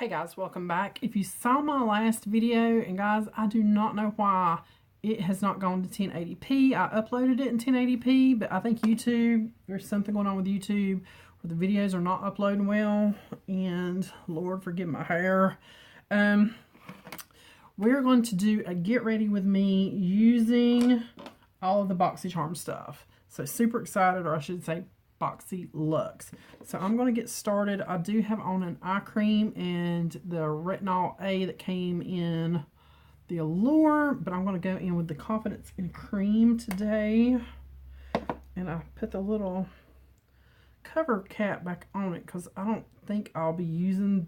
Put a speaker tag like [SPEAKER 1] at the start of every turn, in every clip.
[SPEAKER 1] Hey guys, welcome back. If you saw my last video, and guys, I do not know why it has not gone to 1080p. I uploaded it in 1080p, but I think YouTube, there's something going on with YouTube where the videos are not uploading well, and Lord forgive my hair. We're going to do a get ready with me using all of the BoxyCharm stuff. So super excited, or I should say Boxyluxe. So I'm going to get started. I do have on an eye cream and the retinol A that came in the Allure, but I'm going to go in with the Confidence in Cream today. And I put the little cover cap back on it because I don't think I'll be using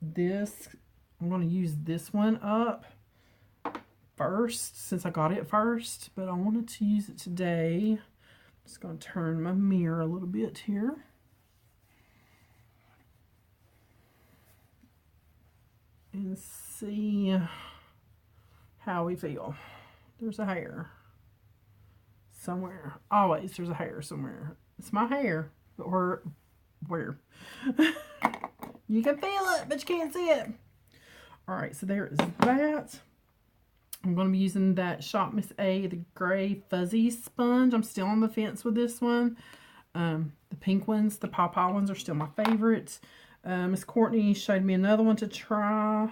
[SPEAKER 1] this. I'm going to use this one up first since I got it first, but I wanted to use it today. Just going to turn my mirror a little bit here. And see how we feel. There's a hair somewhere. Always there's a hair somewhere. It's my hair, but where? You can feel it, but you can't see it. Alright, so there is that. I'm going to be using that Shop Miss A, the gray fuzzy sponge. I'm still on the fence with this one. The pink ones, the pawpaw ones are still my favorites. Miss Courtney showed me another one to try.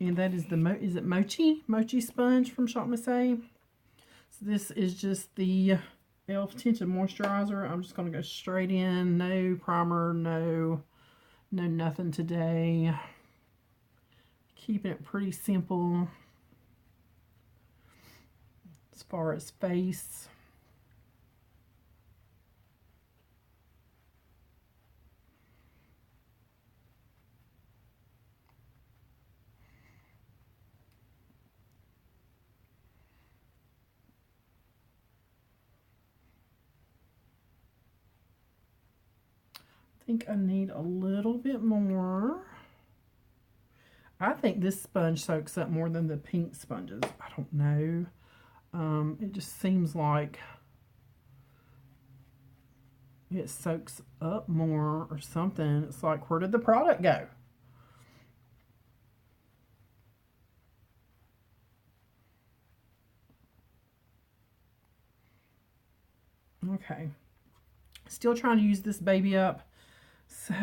[SPEAKER 1] And that is the, is it Mochi? Mochi sponge from Shop Miss A. So this is just the e.l.f. Tinted Moisturizer. I'm just going to go straight in. No primer, no nothing today. Keeping it pretty simple as far as face. I think I need a little bit more. I think this sponge soaks up more than the pink sponges. I don't know. It just seems like it soaks up more or something. It's like, where did the product go? Okay. Still trying to use this baby up. So,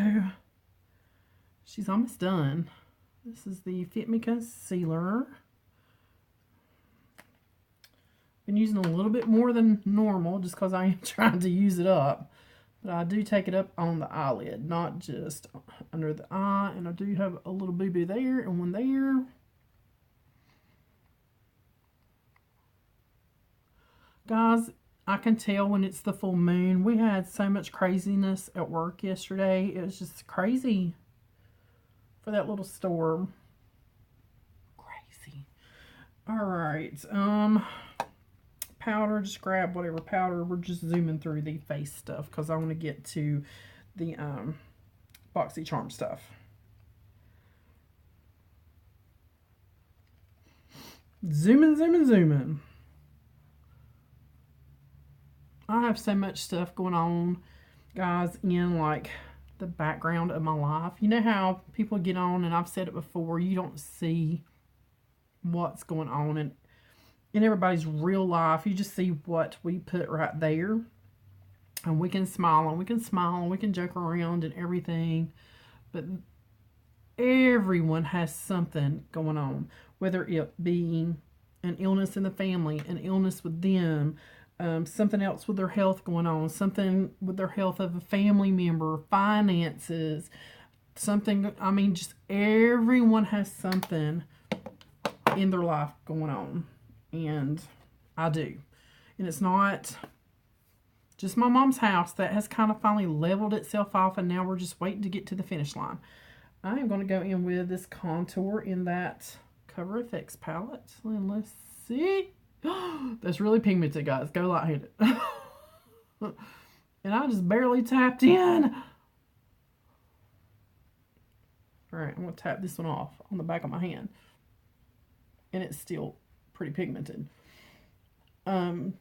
[SPEAKER 1] she's almost done. This is the Fit Me Concealer. Been using a little bit more than normal just because I am trying to use it up. But I do take it up on the eyelid, not just under the eye. And I do have a little boo-boo there and one there. Guys, I can tell when it's the full moon. We had so much craziness at work yesterday. It was just crazy. For that little storm. Crazy. Alright. Powder. Just grab whatever powder. We're just zooming through the face stuff because I want to get to the BoxyCharm stuff. Zooming, zooming, zooming. I have so much stuff going on, guys, in like the background of my life. You know how people get on, and I've said it before, you don't see what's going on in everybody's real life. You just see what we put right there, and we can smile and we can smile and we can joke around and everything, but everyone has something going on, whether it be an illness in the family, an illness with them, something else with their health going on, something with their health of a family member, finances, something, I mean, just everyone has something in their life going on, and I do. And it's not just my mom's house that has kind of finally leveled itself off, and now we're just waiting to get to the finish line. I am going to go in with this contour in that Cover FX palette, and let's see. That's really pigmented, guys. Go light-handed. And I just barely tapped in. Alright, I'm going to tap this one off on the back of my hand. And it's still pretty pigmented. I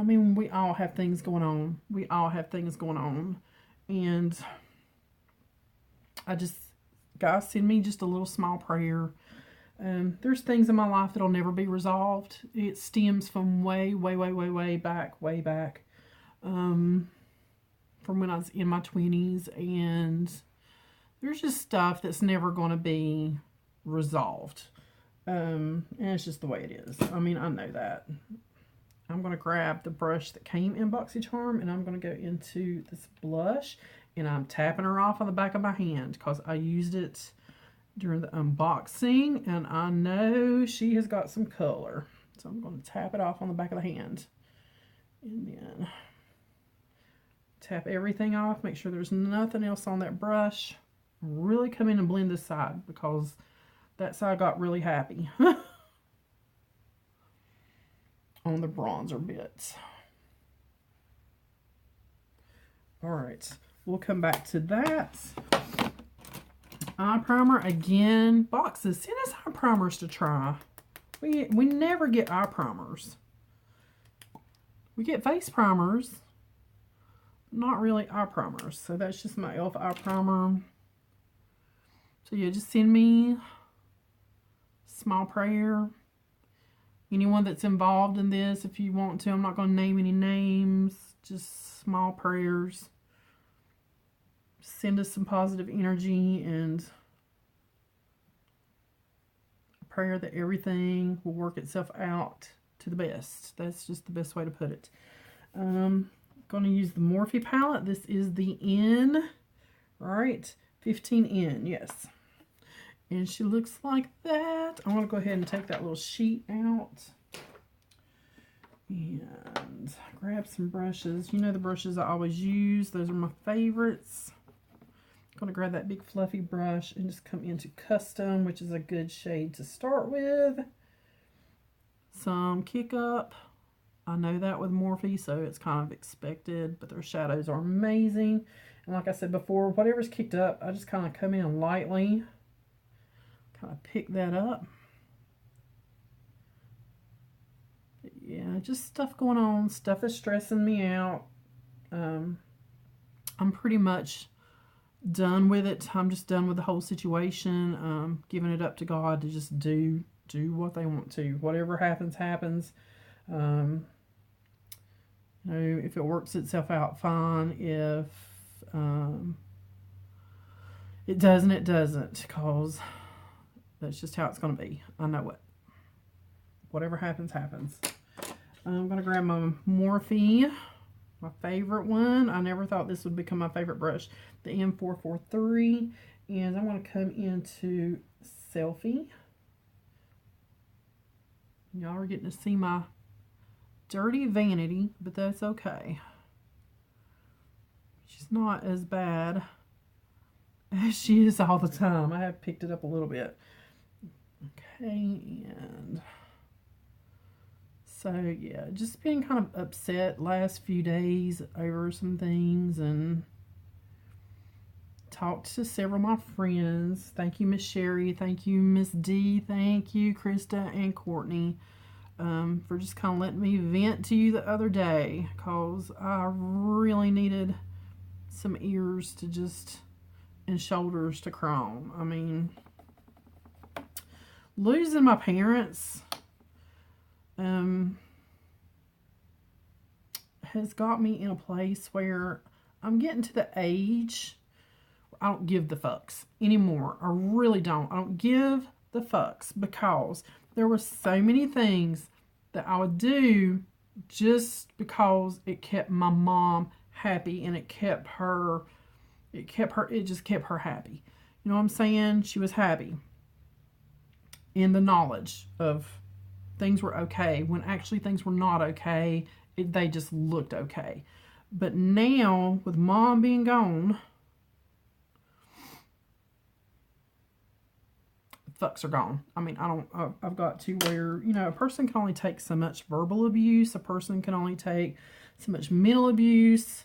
[SPEAKER 1] mean, we all have things going on. We all have things going on. And guys, send me just a little small prayer. There's things in my life that'll never be resolved. It stems from way back. From when I was in my 20s, and there's just stuff that's never going to be resolved. And it's just the way it is. I mean, I know that. I'm going to grab the brush that came in BoxyCharm, and I'm going to go into this blush, and I'm tapping her off on the back of my hand because I used it during the unboxing, and I know she has got some color. So I'm going to tap it off on the back of the hand. And then tap everything off. Make sure there's nothing else on that brush. Really come in and blend this side because that side got really happy. On the bronzer bits. Alright, we'll come back to that. Eye primer again. Boxes, send us eye primers to try. We never get eye primers. We get face primers, not really eye primers. So that's just my e.l.f. eye primer. So yeah, just send me small prayer. Anyone that's involved in this, if you want to, I'm not going to name any names, just small prayers. Send us some positive energy and a prayer that everything will work itself out to the best. That's just the best way to put it. I'm going to use the Morphe palette. This is the N, right? 15N, yes. And she looks like that. I'm going to go ahead and take that little sheet out. And grab some brushes. You know the brushes I always use. Those are my favorites. I'm going to grab that big fluffy brush and just come into Custom, which is a good shade to start with. Some Kick Up. I know that with Morphe, so it's kind of expected, but their shadows are amazing. And like I said before, whatever's kicked up, I just kind of come in lightly. Kind of pick that up. But yeah, just stuff going on, stuff that's stressing me out. I'm pretty much done with it. I'm just done with the whole situation. Giving it up to God to just do what they want to. Whatever happens, happens. You know, if it works itself out, fine. If it doesn't, it doesn't. Because that's just how it's going to be. I know it. Whatever happens, happens. I'm going to grab my Morphe, my favorite one. I never thought this would become my favorite brush. The M443. And I'm going to come into Selfie. Y'all are getting to see my dirty vanity, but that's okay. She's not as bad as she is all the time. I have picked it up a little bit. Okay, and so yeah, just been kind of upset last few days over some things, and talked to several of my friends. Thank you, Miss Sherry. Thank you, Miss D. Thank you, Krista and Courtney, for just kind of letting me vent to you the other day, because I really needed some ears to just, and shoulders to cry on. I mean, losing my parents has got me in a place where I'm getting to the age where I don't give the fucks anymore. I really don't. I don't give the fucks, because there were so many things that I would do just because it kept my mom happy, and it just kept her happy. You know what I'm saying? She was happy in the knowledge of things were okay, when actually things were not okay. They just looked okay. But now, with Mom being gone, fucks are gone. I mean, I've got to where, you know, a person can only take so much verbal abuse. A person can only take so much mental abuse.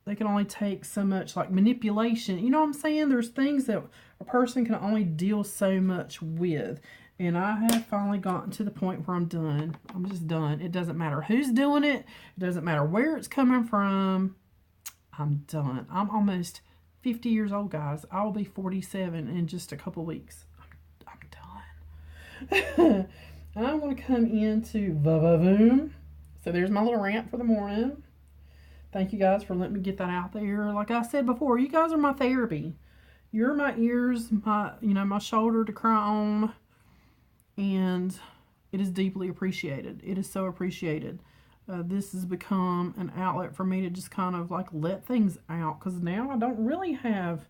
[SPEAKER 1] They can only take so much, like, manipulation. You know what I'm saying? There's things that a person can only deal so much with. And I have finally gotten to the point where I'm done. I'm just done. It doesn't matter who's doing it. It doesn't matter where it's coming from. I'm done. I'm almost 50 years old, guys. I will be 47 in just a couple weeks. I'm done. And I'm going to come into va-va-voom. So there's my little rant for the morning. Thank you guys for letting me get that out there. Like I said before, you guys are my therapy. You're my ears, my shoulder to cry on. And it is deeply appreciated. It is so appreciated. This has become an outlet for me to just kind of like let things out, because now I don't really have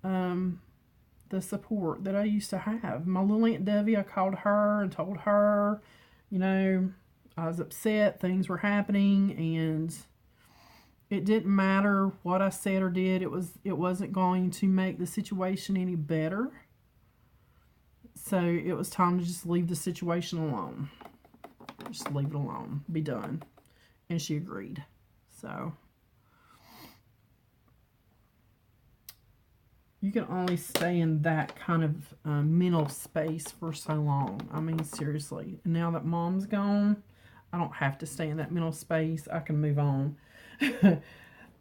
[SPEAKER 1] the support that I used to have. My little Aunt Debbie, I called her and told her, I was upset, things were happening, and it didn't matter what I said or did. It wasn't going to make the situation any better. So it was time to just leave the situation alone. Just leave it alone. Be done. And she agreed. So you can only stay in that kind of mental space for so long. I mean, seriously. And now that Mom's gone, I don't have to stay in that mental space. I can move on.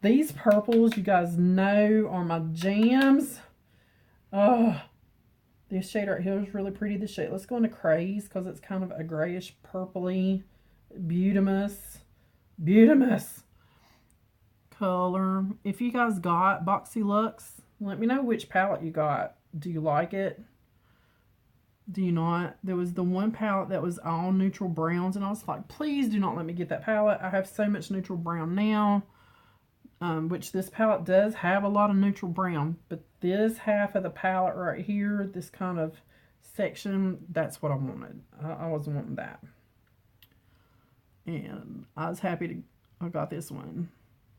[SPEAKER 1] These purples, you guys know, are my jams. Oh, this shade right here is really pretty. This shade, let's go into Craze, because it's kind of a grayish purpley Beautimus color. If you guys got Boxyluxe, let me know which palette you got. Do you like it? Do you not? There was the one palette that was all neutral browns, and I was like, please do not let me get that palette. I have so much neutral brown now, which this palette does have a lot of neutral brown, but this half of the palette right here, this kind of section, that's what I wanted. I was wanting that. And I was happy I got this one.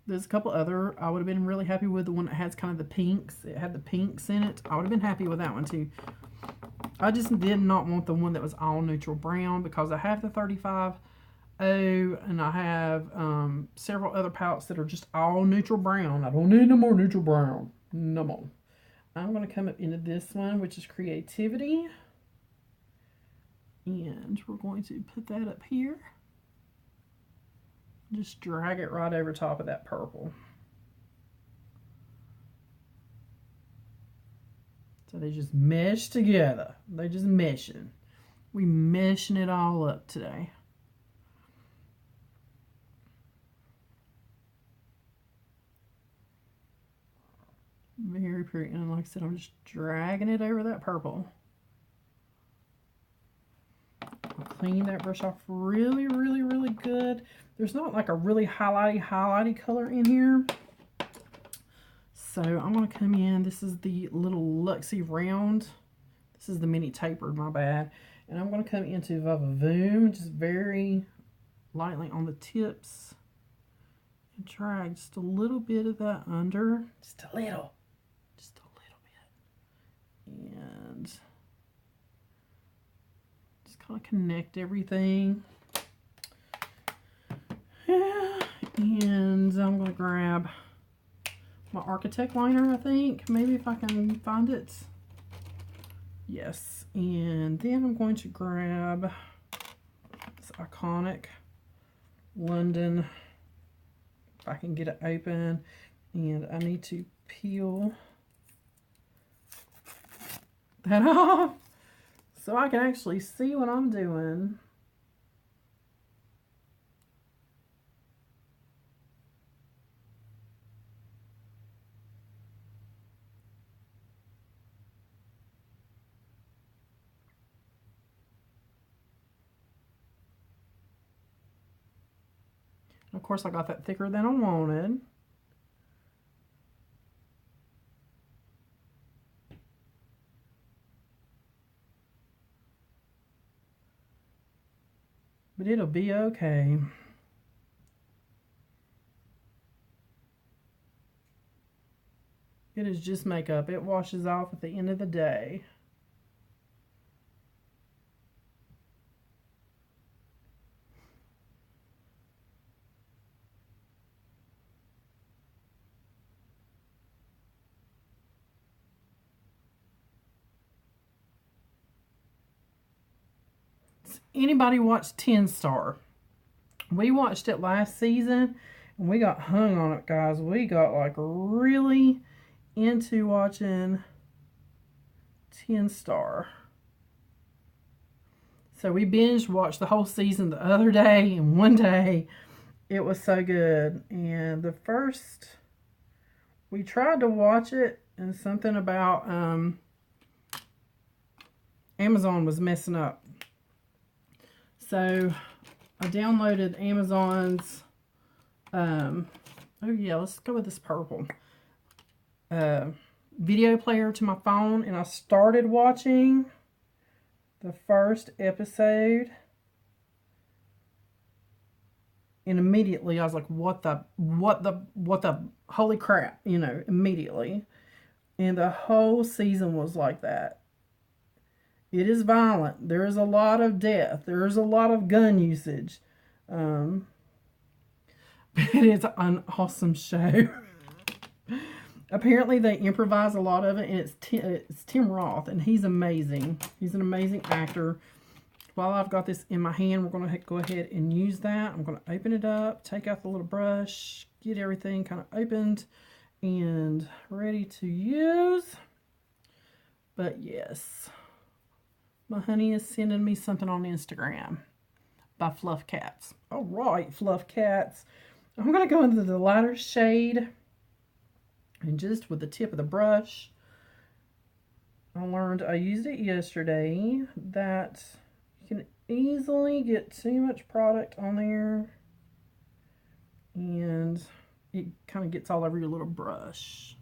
[SPEAKER 1] There's a couple other, I would have been really happy with the one that has kind of the pinks. It had the pinks in it. I would have been happy with that one too. I just did not want the one that was all neutral brown, because I have the 35 and I have several other palettes that are just all neutral brown. I don't need no more neutral brown. No more. I'm going to come up into this one, which is Creativity. And we're going to put that up here. Just drag it right over top of that purple. So they just mesh together. They just meshing. We meshing it all up today. Very pretty. And like I said, I'm just dragging it over that purple. I'll clean that brush off really, really, really good. There's not like a really highlighty color in here. So I'm going to come in. This is the little Luxie Round. This is the mini tapered, my bad. And I'm going to come into va-va-voom, just very lightly on the tips. And drag just a little bit of that under. Just a little bit. And just kind of connect everything. Yeah. And I'm going to grab my Architect liner, I think. Maybe if I can find it. Yes. And then I'm going to grab this iconic London, if I can get it open. And I need to peel that off so I can actually see what I'm doing. Of course, I got that thicker than I wanted. But it'll be okay. It is just makeup. It washes off at the end of the day. Anybody watch 10 Star? We watched it last season, And we got hung on it, guys. We got like really into watching 10 Star. So we binge watched the whole season the other day and one day. It was so good. And the first, we tried to watch it and something about Amazon was messing up. So I downloaded Amazon's, oh yeah, let's go with this purple, video player to my phone, and I started watching the first episode, and immediately I was like, what the, holy crap, you know, immediately. And the whole season was like that. It is violent. There is a lot of death. There is a lot of gun usage. But it's an awesome show. Apparently they improvise a lot of it, and it's Tim Roth, and he's amazing. He's an amazing actor. While I've got this in my hand, we're going to go ahead and use that. I'm going to open it up, take out the little brush, get everything kind of opened and ready to use. But yes, my honey is sending me something on Instagram by Fluff Cats. All right, Fluff Cats. I'm going to go into the lighter shade, and just with the tip of the brush, I learned, I used it yesterday, that you can easily get too much product on there and it kind of gets all over your little brush.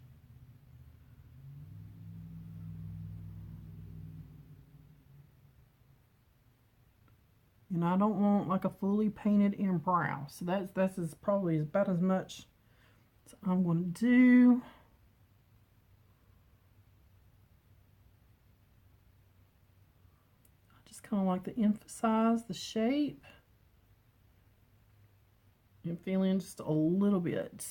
[SPEAKER 1] And I don't want like a fully painted in brow. So that's probably about as much as I'm going to do. I just kind of like to emphasize the shape. And feeling just a little bit.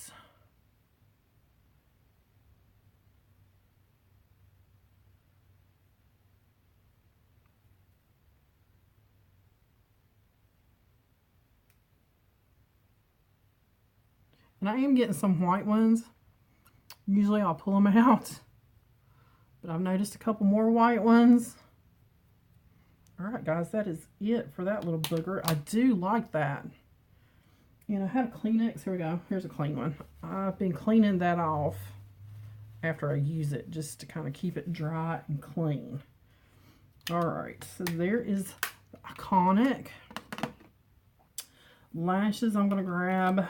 [SPEAKER 1] And I am getting some white ones. Usually I'll pull them out. But I've noticed a couple more white ones. Alright guys, that is it for that little booger. I do like that. And I had a Kleenex. Here we go. Here's a clean one. I've been cleaning that off after I use it, just to kind of keep it dry and clean. Alright, so there is the iconic lashes. I'm going to grab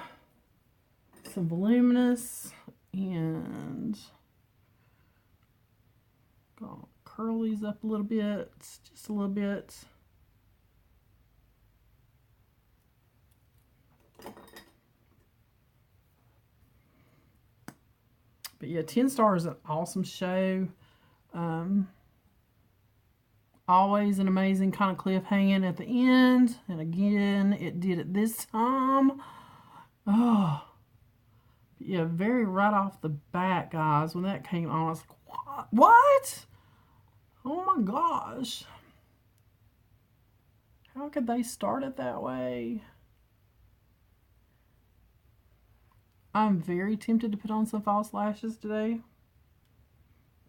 [SPEAKER 1] some voluminous and gonna curl these up a little bit, just a little bit. But yeah, 10 Star is an awesome show. Always an amazing kind of cliffhanger at the end. And again, it did it this time. Oh, yeah, very right off the bat, guys. When that came on, I was like, what? Oh my gosh. How could they start it that way? I'm very tempted to put on some false lashes today.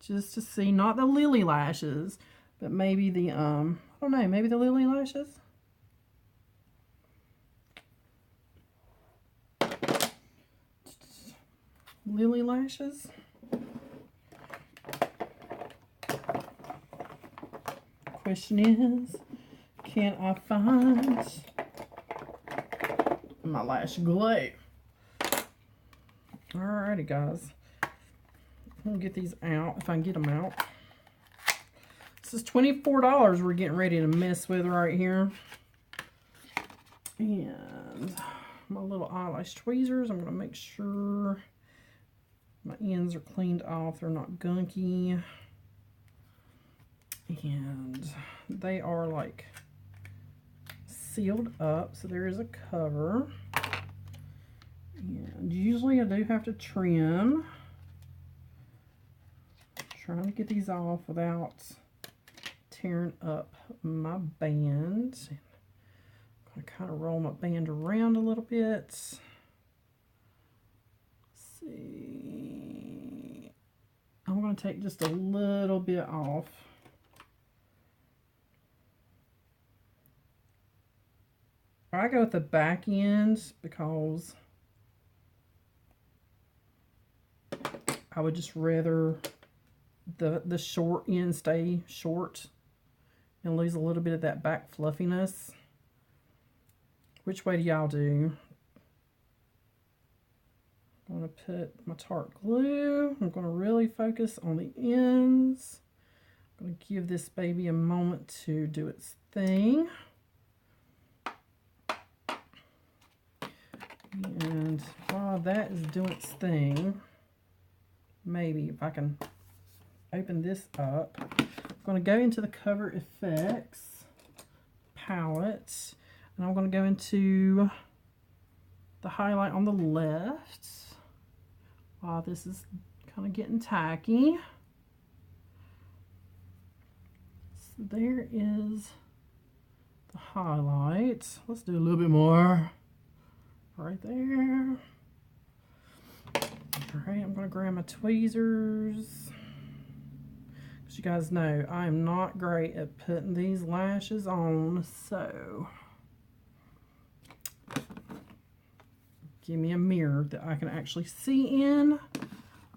[SPEAKER 1] Just to see, not the Lily lashes, but maybe the, I don't know, maybe the Lily lashes? Lily lashes? Question is, can I find my lash glue? Alrighty, guys. I'm gonna get these out if I can get them out. This is $24 we're getting ready to mess with right here. And my little eyelash tweezers, I'm gonna make sure my ends are cleaned off, they're not gunky. And they are like sealed up, so there is a cover. And usually I do have to trim. Trying to get these off without tearing up my band. I'm going to kind of roll my band around a little bit. see. I'm going to take just a little bit off. I go with the back end because I would just rather the short end stay short and lose a little bit of that back fluffiness. Which way do y'all do? I'm going to put my Tarte glue. I'm going to really focus on the ends. I'm going to give this baby a moment to do its thing. And while that is doing its thing, maybe if I can open this up, I'm going to go into the Cover Effects palette, and I'm going to go into the highlight on the left. While this is kind of getting tacky. So there is the highlight. Let's do a little bit more. Right there. Alright, I'm going to grab my tweezers. Because you guys know I am not great at putting these lashes on, so give me a mirror that I can actually see in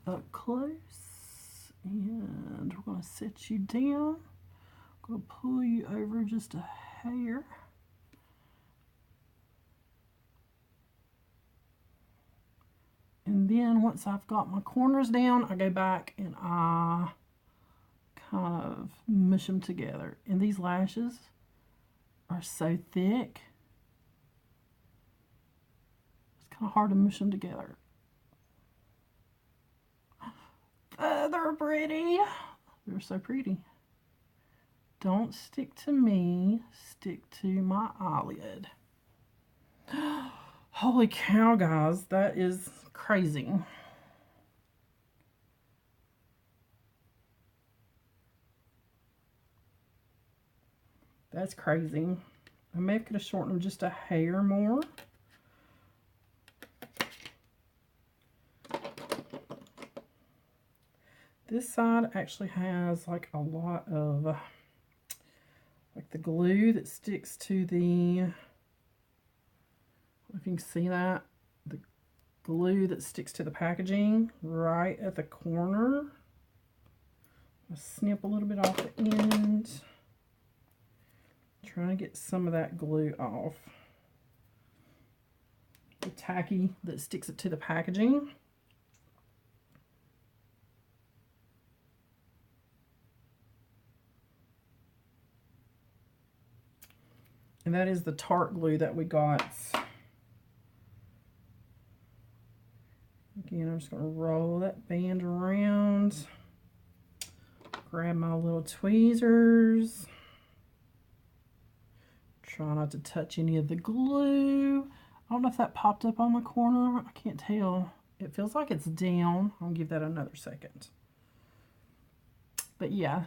[SPEAKER 1] up close. And we're going to set you down. I'm going to pull you over just a hair. And then once I've got my corners down, I go back and I kind of mush them together. And these lashes are so thick. Kind of hard to mush them together. They're pretty. They're so pretty. Don't stick to me, stick to my eyelid. Holy cow, guys, that is crazy. That's crazy. I may could have shortened them just a hair more. This side actually has like a lot of like the glue that sticks to the, if you can see that, the glue that sticks to the packaging right at the corner. I'll snip a little bit off the end. Trying to get some of that glue off. The tacky that sticks it to the packaging. And that is the Tarte glue that we got. Again, I'm just going to roll that band around. Grab my little tweezers. Try not to touch any of the glue. I don't know if that popped up on the corner. I can't tell. It feels like it's down. I'll give that another second. But yeah,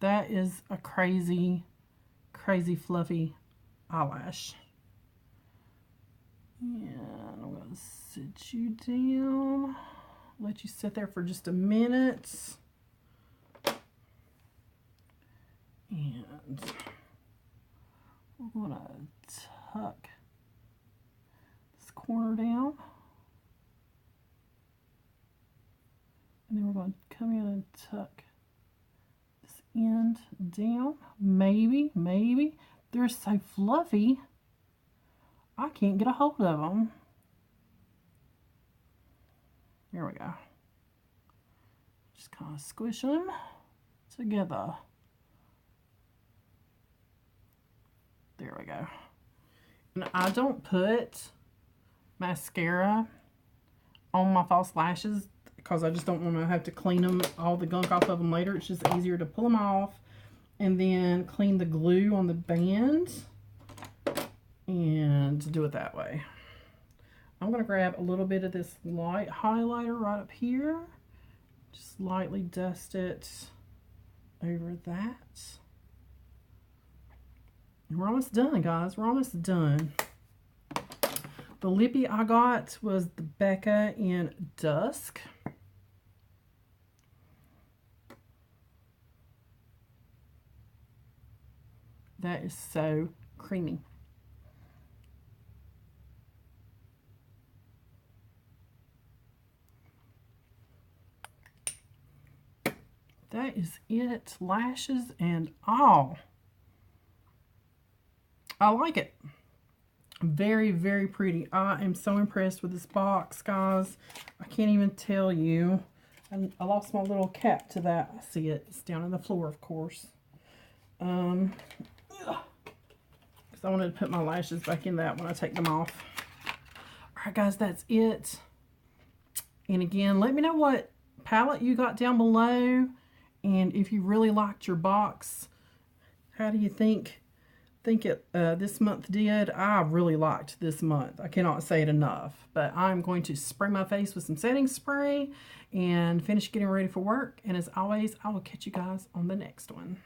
[SPEAKER 1] that is a crazy, crazy fluffy eyelash. And I'm going to sit you down. Let you sit there for just a minute. And we're going to tuck this corner down. And then we're going to come in and tuck this end down. Maybe. They're so fluffy, I can't get a hold of them. There we go. Just kind of squish them together. There we go. And I don't put mascara on my false lashes because I just don't want to have to clean them, all the gunk off of them later. It's just easier to pull them off and then clean the glue on the band and do it that way. I'm going to grab a little bit of this light highlighter right up here. Just lightly dust it over that. And we're almost done, guys. We're almost done. The lippy I got was the Becca in Dusk. That is so creamy. That is it, lashes and all. I like it. Very, very pretty. I am so impressed with this box, guys. I can't even tell you. I lost my little cap to that. I see it. It's down on the floor, of course. Because I wanted to put my lashes back in that when I take them off. Alright, guys, that's it. And again, let me know what palette you got down below. And if you really liked your box, how do you think it this month did? I really liked this month. I cannot say it enough. But I'm going to spray my face with some setting spray and finish getting ready for work. And as always, I will catch you guys on the next one.